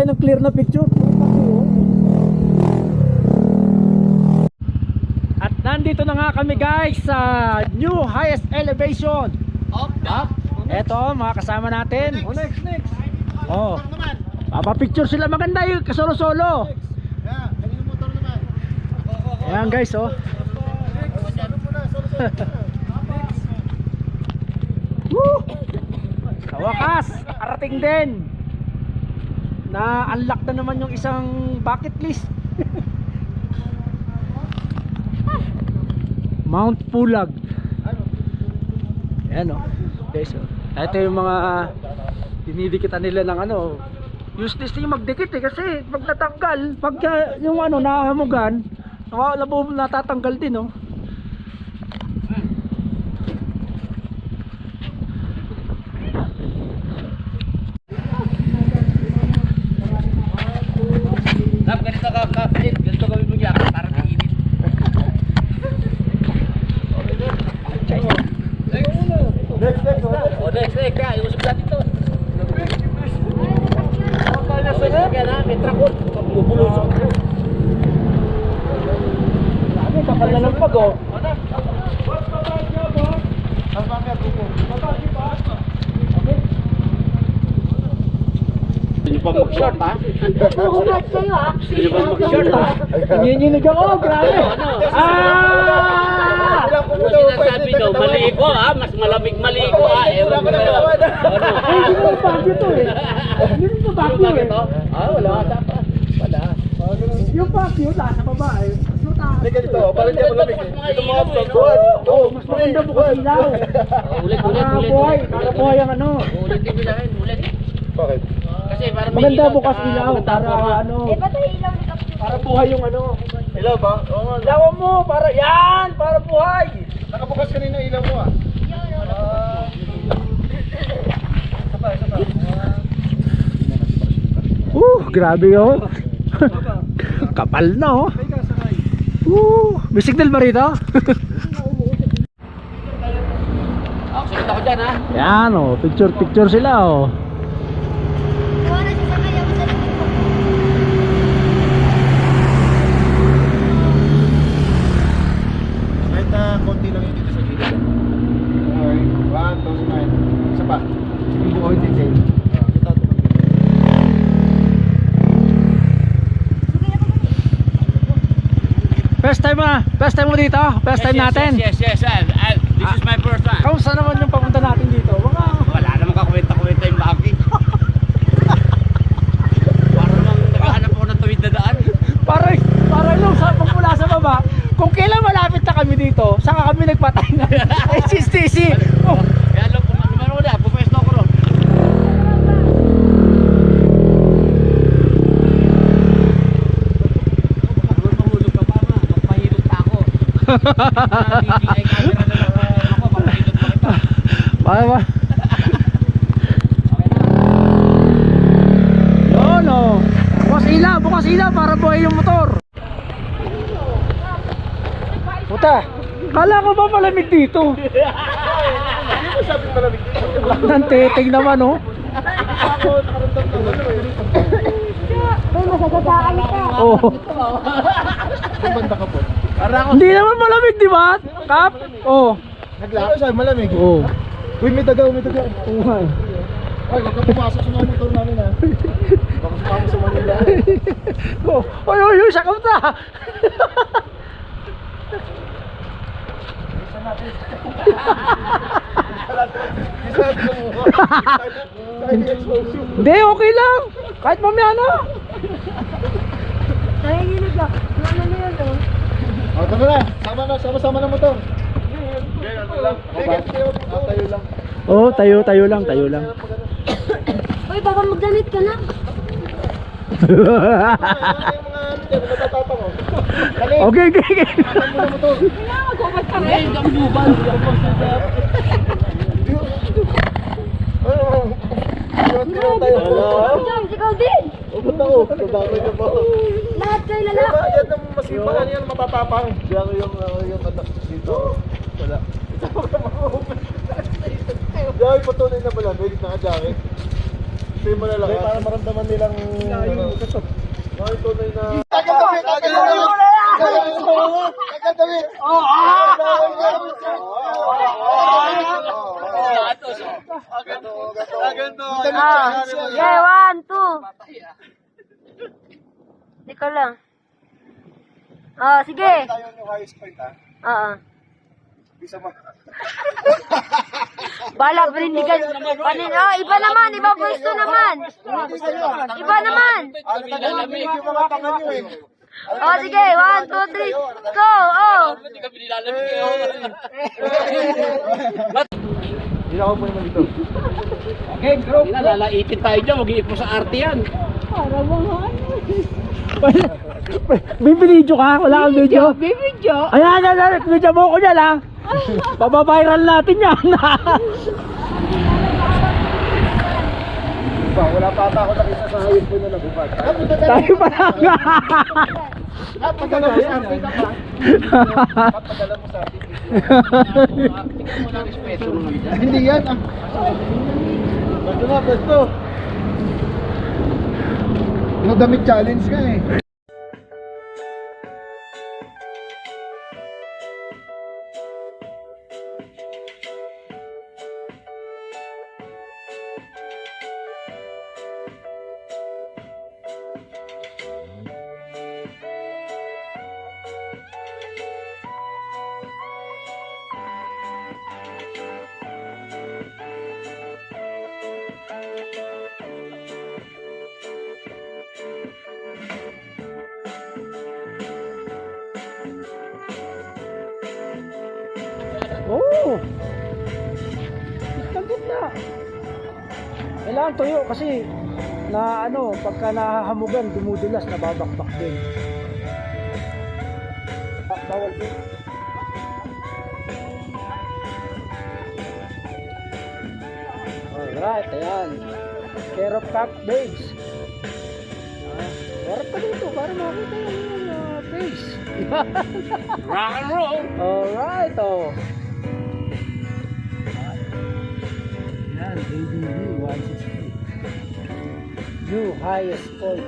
tayo ng clear na picture. At nandito na nga kami guys sa new highest elevation. Up. Eto mga kasama natin. Next. Oh. Papapicture sila, maganda yung kasolo-solo. Kanino motor naman? Ayan guys, oh. Woo! Sa wakas, arating din. Na-unlock na naman yung isang bucket list. Mount Pulag. Ayan, oh. Guys, oh. Ito yung mga dinidikitan nila ng ano. Useless yung magdikit eh, kasi pag natanggal, pag yung ano nahamugan, natatanggal din, oh. Lab, ganito ka kapit. Ganito kami magyakap para kainit. Next. Kaya, iusap natin to. Kaya na, may trakot. Bubulusok ko. Sabi, kapal na lang pag, oh. Hindi pa mag-short, ha? Congrats sa'yo, ha? Hindi pa mag-short, ha? Nanginginig ako, grabe. Kung sinasabi daw, maligo, ha? Mas malamig maligo, ha? Ewan ko na. Ay, hindi mo bagyo to, eh. Hindi mo bagyo, eh. Wala ka pa. Wala. Yung bagyo, nasa baba, eh. Hindi ganito, parang di ako lamig eh. Ito mga absorbuhan. Oo, mas maganda bukas ilaw. Ulit. Para buhay ang ano. Ulit yung bilahin, ulit. Bakit? Kasi para may Maganda ilaw, bukas tsaka ilaw, magandang para forma. ano. Eh, ba't ang ilaw ni Kapit? Para buhay yung ano. Ilaw ba? Oo nga. Ilawan mo, para yan, para buhay. Nakabukas kanina ilaw mo ah. Isa pa. Grabe oh. Kapal na oh. May signal ba rito? Sunod ako dyan, ha? Yan oh, picture sila oh. Gawa na siya sa kaya mo sa likod mo. Kahit na konti lang yun dito sa gilid. Okay. 1, 2, smile. Isa pa. Yung buo yung detail. Kita ito. First time mo dito? First time natin? Yes. This is my first time. Kamusta naman yung papunta natin dito? Wala namang kakwenta-kwenta yung lagi. Para namang nakahanap ako ng tuwid na daan. Para nung mula sa baba, kung kailan malapit na kami dito, saka kami nagpatay na. Ay, Stacy. Oh. Kaya alam, kumano na, pupwesto ako ron. Mahulog ka pa, magpahilot pa ako. DJI camera na lang ako, magpahilot pa kita. Ba? No. Bukas ilaw para buhay yung motor. Puta, kala ko ba malamig dito? Hindi mo sabi malamig dito. Ang titing naman oh. Ako nakaramdam ng ano eh. Ay, masagasaan ka. Oh. Ang banda ka po. Hindi naman malamig, di ba? Kap? Oh. Naglaro siya, malamig. Oh. Uy, may dagaw. Oo nga eh. Ay, huwag ka pumasok sa mga motor namin ha. Baka sumama sa Manila. Oh. Oy, sakam ta. Hindi, okay lang. Kahit mamaya na. Nanginginig ka. Ano na yun, oh? O, tama na. Sama na motor. Tayo lang. Oh, tayo lang. Uy, baka magdanit ka na. Yung mga natatapang o. Dali. Okay. Sama mo na motor. Magkubat ka Hindi, hindi ako bubal. Tira tayo. James, ikaw din. Ba't ako? Nadamay ka ba? Lahat kayo Yan lalaki. ang masipahan yan, matatapang. Diyan ko yung anak dito. Wala. Diyan patuloy na pala, pwede naka-jacket. Ito yung malalakas. Para maramdaman nilang... Mga tunay na... Tagatawin! Tagatawin! Yeah, 1, 2. Teka lang. Oh, sige. Tayo yung highest point, ha? Oo. Bisa mo. Bala, panindigan. Oh, iba naman. Iba pwesto naman. Iba naman. Yung mga tangan nyo, eh. Oh, sige. 1, 2, 3. Go. Oh. Hindi na ako po naman dito. Okay, bro. Lalaitin tayo dyan. Mag-iip mo sa arte yan. May video ka? Wala kang video? Bibidyo. Ayan, video mo ko dyan ha. Pababiral natin yan. Wala pa ata ako nakita sa highest point na nagubad. Tayo pa lang. Padala mo sa atin. Padala mo sa atin. Tingnan mo na respeto mo naman. Hindi yan, ah. Basta na, basta. Damit challenge ka eh. Oo. Gitna na. Kailangan tuyo kasi na ano, pagka nahahamugan, dumudulas, nababakbak din. Bawal din. Alright, ayan. Care of Cap Babes. Warap ka dito para makita yung face. Rock and roll. Alright, oh. Yan, ADV 160. New highest point.